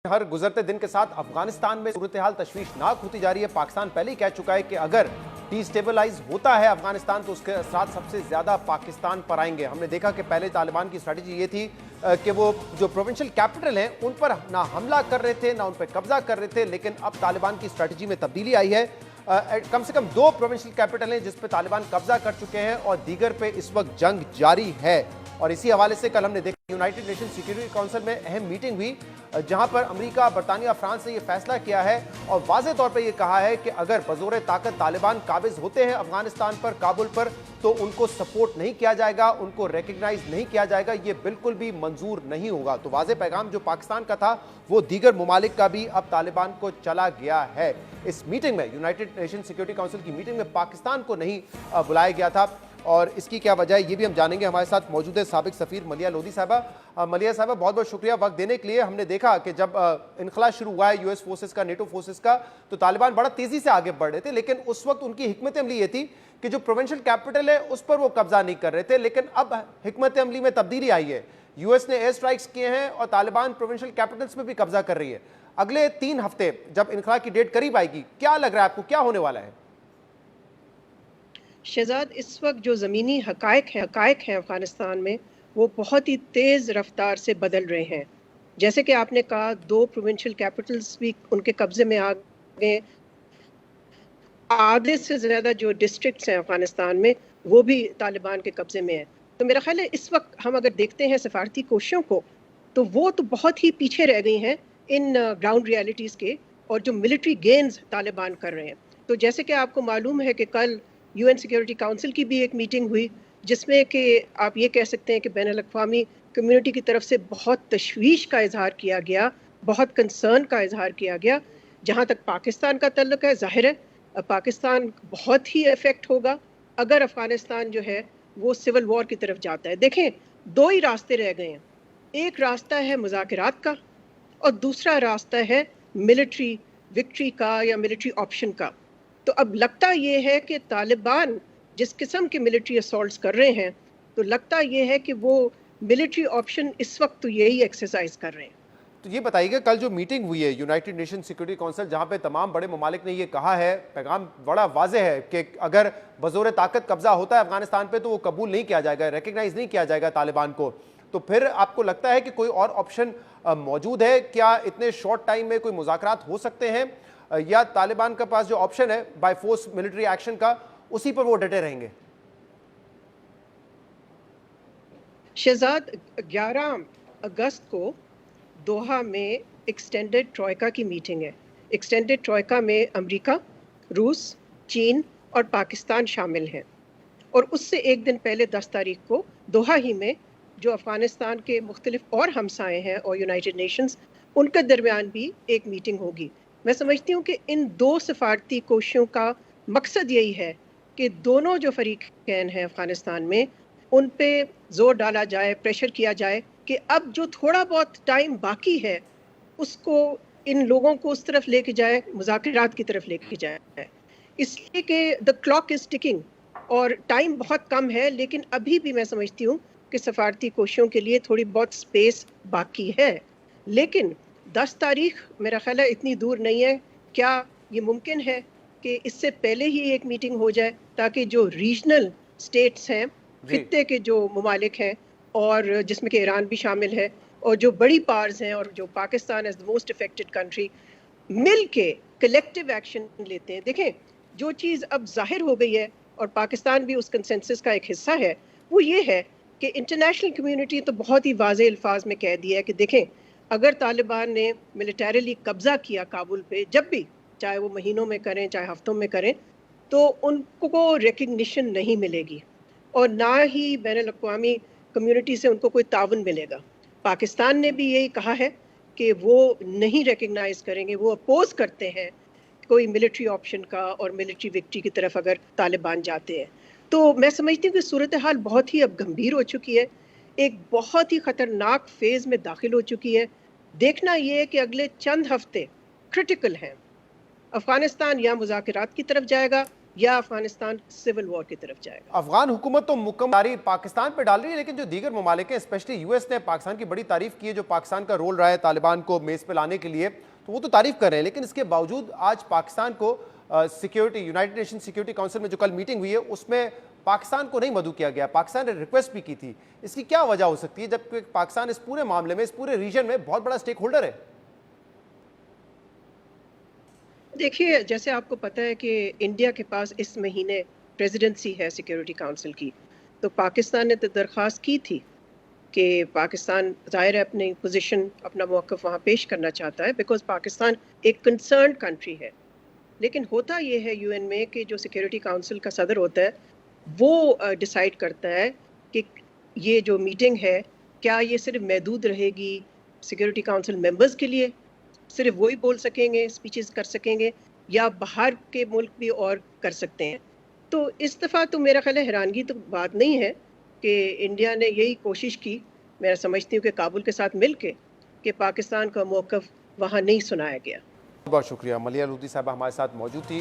हर गुजरते दिन के साथ अफगानिस्तान में सूरत-ए-हाल तशवीशनाक होती जा रही है। पाकिस्तान पहले ही कह चुका है कि अगर डिस्टेबलाइज होता है अफगानिस्तान तो उसके असरात सबसे ज्यादा पाकिस्तान पर आएंगे। हमने देखा कि पहले तालिबान की स्ट्रेटजी ये थी कि वो जो प्रोविंशियल कैपिटल हैं उन पर ना हमला कर रहे थे ना उन पर कब्जा कर रहे थे, लेकिन अब तालिबान की स्ट्रेटजी में तब्दीली आई है। कम से कम 2 प्रोविंशियल कैपिटल हैं जिस पे तालिबान कब्जा कर चुके हैं और दीगर पे इस वक्त जंग जारी है। और इसी हवाले से कल हमने देखा यूनाइटेड नेशन सिक्योरिटी काउंसिल में अहम मीटिंग हुई जहां पर अमेरिका, बरतानिया, फ्रांस ने यह फैसला किया है और वाज़ेह तौर पर यह कहा है कि अगर बज़ोर ताकत तालिबान काबिज होते हैं अफगानिस्तान पर, काबुल पर, तो उनको सपोर्ट नहीं किया जाएगा, उनको रिकग्नाइज नहीं किया जाएगा, ये बिल्कुल भी मंजूर नहीं होगा। तो वाज़ेह पैगाम जो पाकिस्तान का था वो दीगर ममालिक का भी अब तालिबान को चला गया है। इस मीटिंग में, यूनाइटेड नेशन सिक्योरिटी काउंसिल की मीटिंग में पाकिस्तान को नहीं बुलाया गया था और इसकी क्या वजह है ये भी हम जानेंगे। हमारे साथ मौजूद है साबिक सफीर मलिया लोधी साहबा। मलिया साहबा, बहुत बहुत शुक्रिया वक्त देने के लिए। हमने देखा कि जब इनखला शुरू हुआ है यूएस फोर्सेस का, नेटो फोर्सेस का, तो तालिबान बड़ा तेजी से आगे बढ़ रहे थे, लेकिन उस वक्त उनकी हिकमत अमली ये थी कि जो प्रोविंशियल कैपिटल है उस पर वो कब्जा नहीं कर रहे थे। लेकिन अब हिकमत अमली में तब्दीली आई है, यूएस ने एयर स्ट्राइक्स किए हैं और तालिबान प्रोविंशियल कैपिटल्स में भी कब्जा कर रही है। अगले 3 हफ्ते जब इनखला की डेट करीब आएगी, क्या लग रहा है आपको, क्या होने वाला है? शहजाद, इस वक्त जो ज़मीनी हकायक हैं अफ़गानिस्तान में, वो बहुत ही तेज़ रफ्तार से बदल रहे हैं। जैसे कि आपने कहा, 2 प्रोविंशियल कैपिटल्स भी उनके कब्ज़े में आ गए। आधे से ज़्यादा जो डिस्ट्रिक्ट्स हैं अफ़गानिस्तान में वो भी तालिबान के कब्ज़े में हैं। तो मेरा ख़्याल है इस वक्त हम अगर देखते हैं सफारती कोशिशों को, तो वो तो बहुत ही पीछे रह गई हैं इन ग्राउंड रियलिटीज़ के, और जो मिलिट्री गेन्स तालिबान कर रहे हैं। तो जैसे कि आपको मालूम है कि कल यूएन सिक्योरिटी काउंसिल की भी एक मीटिंग हुई जिसमें कि आप ये कह सकते हैं कि बैनुल अक़वामी कम्युनिटी की तरफ से बहुत तशवीश का इजहार किया गया, बहुत कंसर्न का इजहार किया गया। जहाँ तक पाकिस्तान का तल्लुक़ है, ज़ाहिर है पाकिस्तान बहुत ही इफ़ेक्ट होगा अगर अफ़गानिस्तान जो है वो सिविल वॉर की तरफ जाता है। देखें, 2 ही रास्ते रह गए हैं। एक रास्ता है मुज़ाकरात का और दूसरा रास्ता है मिलिट्री विक्ट्री का या मिलिट्री ऑप्शन का। तो अब लगता ये है कि तालिबान जिस किस्म के मिलिट्री असॉल्ट्स कर रहे हैं, तो लगता ये है कि वो मिलिट्री ऑप्शन इस वक्त तो यही एक्सरसाइज कर रहे हैं। तो ये बताइएगा, कल जो मीटिंग हुई है यूनाइटेड नेशन सिक्योरिटी काउंसिल, जहां पे तमाम बड़े ममालिक ने ये कहा है, पैगाम बड़ा वाज़ेह है कि अगर बज़ोर ताकत कब्जा होता है अफगानिस्तान पे तो वो कबूल नहीं किया जाएगा, रिकग्नाइज नहीं किया जाएगा तालिबान को। तो फिर आपको लगता है कि कोई और ऑप्शन मौजूद है क्या? इतने शॉर्ट टाइम में कोई मुज़ाकरात हो सकते हैं या तालिबान के पास जो ऑप्शन है बाय फोर्स मिलिट्री एक्शन का, उसी पर वो डटे रहेंगे? शहजाद, 11 अगस्त को दोहा में एक्सटेंडेड ट्रोइका की मीटिंग है। एक्सटेंडेड ट्रोइका में अमेरिका, रूस, चीन और पाकिस्तान शामिल हैं। और उससे एक दिन पहले 10 तारीख को दोहा ही में जो अफ़गानिस्तान के मुख्तलिफ और हमसाए हैं और यूनाइटेड नेशंस, उनके दरमियान भी एक मीटिंग होगी। मैं समझती हूँ कि इन 2 सफारती कोशिशों का मकसद यही है कि दोनों जो फरीकैन हैं अफ़गानिस्तान में, उन पे ज़ोर डाला जाए, प्रेशर किया जाए कि अब जो थोड़ा बहुत टाइम बाकी है उसको इन लोगों को उस तरफ लेके जाए, मुज़ाकरात की तरफ लेके जाए। इसलिए कि द क्लॉक इज़ टिकिंग और टाइम बहुत कम है, लेकिन अभी भी मैं समझती हूँ कि सफारती कोशिशों के लिए थोड़ी बहुत स्पेस बाकी है। लेकिन 10 तारीख मेरा ख्याल है इतनी दूर नहीं है। क्या ये मुमकिन है कि इससे पहले ही एक मीटिंग हो जाए ताकि जो रीजनल स्टेट्स हैं, खित्ते के जो ममालिक हैं और जिसमें कि ईरान भी शामिल है और जो बड़ी पावर्स हैं और जो Pakistan as the most affected country, मिल के कलेक्टिव एक्शन लेते हैं। देखें, जो चीज़ अब जाहिर हो गई है और पाकिस्तान भी उस कंसेंसस का एक हिस्सा है, वो ये है कि इंटरनेशनल कम्युनिटी तो बहुत ही वाज़ेह अल्फाज में कह दिया है कि देखें, अगर तालिबान ने मिलिटरीली कब्ज़ा किया काबुल पे, जब भी, चाहे वो महीनों में करें चाहे हफ्तों में करें, तो उनको रिकग्निशन नहीं मिलेगी और ना ही बैनुल अक़वामी कम्युनिटी से उनको कोई तावन मिलेगा। पाकिस्तान ने भी यही कहा है कि वो नहीं रिकग्नाइज़ करेंगे, वो अपोज़ करते हैं कोई मिलिट्री ऑप्शन का और मिलिट्री विक्ट्री की तरफ अगर तालिबान जाते हैं। तो मैं समझती हूँ कि सूरत हाल बहुत ही अब गंभीर हो चुकी है, एक बहुत ही ख़तरनाक फेज़ में दाखिल हो चुकी है। देखना ये है कि अगले चंद हफ्ते क्रिटिकल हैं। अफ़गानिस्तान या मुज़ाकरात की तरफ जाएगा یا افغانستان سول وار کی طرف جائے گا۔ افغان حکومت تو مکمل پاکستان پہ ڈال رہی ہے، لیکن جو دیگر ممالک ہیں اسپیشلی یو ایس نے پاکستان کی بڑی تعریف کی ہے، جو پاکستان کا رول رہا ہے طالبان کو میز پہ لانے کے لیے، تو وہ تو تعریف کر رہے ہیں، لیکن اس کے باوجود آج پاکستان کو security United nation security council میں جو کل میٹنگ ہوئی ہے اس میں پاکستان کو نہیں مدعو کیا گیا، پاکستان نے ریکویسٹ بھی کی تھی۔ اس کی کیا وجہ ہو سکتی ہے جبکہ پاکستان اس پورے معاملے میں، اس پورے ریجن میں بہت بڑا سٹیک ہولڈر ہے؟ دیکھیے، جیسے آپ کو پتہ ہے کہ انڈیا کے پاس اس مہینے پریزیڈنسی ہے سیکیورٹی کونسل کی، تو پاکستان نے تو درخواست کی تھی کہ پاکستان ظاہر ہے اپنی پوزیشن، اپنا موقف وہاں پیش کرنا چاہتا ہے، بیکاز پاکستان ایک کنسرنڈ کنٹری ہے۔ لیکن ہوتا یہ ہے یو این میں کہ جو سیکیورٹی کونسل کا صدر ہوتا ہے وہ ڈیسائیڈ کرتا ہے کہ یہ جو میٹنگ ہے کیا یہ صرف محدود رہے گی سیکیورٹی کونسل ممبرز کے لیے، صرف وہی بول سکیں گے، اسپیچز کر سکیں گے، یا باہر کے ملک بھی اور کر سکتے ہیں۔ تو اس دفعہ تو میرا خیال ہے حیرانگی تو بات نہیں ہے کہ انڈیا نے یہی کوشش کی، میں سمجھتی ہوں کہ کابل کے ساتھ مل کے، کہ پاکستان کا موقف وہاں نہیں سنایا گیا۔ بہت شکریہ، ملیحہ لودھی صاحبہ ہمارے ساتھ موجود تھی۔